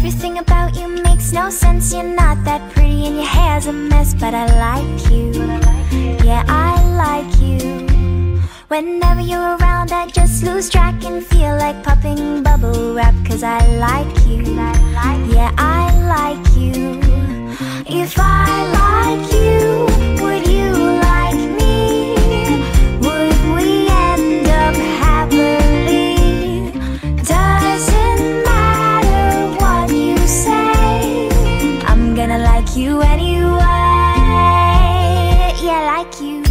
Everything about you makes no sense. You're not that pretty and your hair's a mess, but I like you. Yeah, I like you. Whenever you're around I just lose track and feel like popping bubble wrap. Cause I like you. Yeah, I like you. If I like you, would you like me? Would we end up happily? Doesn't matter what you say, I'm gonna like you anyway. Yeah, like you.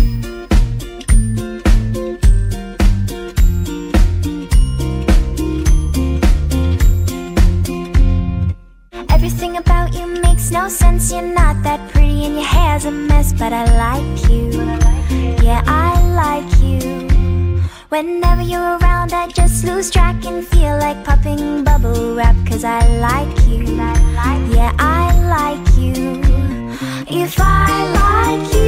Everything about you makes no sense. You're not that pretty and your hair's a mess, but I like you. Yeah, I like you. Whenever you're around I just lose track and feel like popping bubble wrap. Cause I like you. Yeah, I like you. If I like you,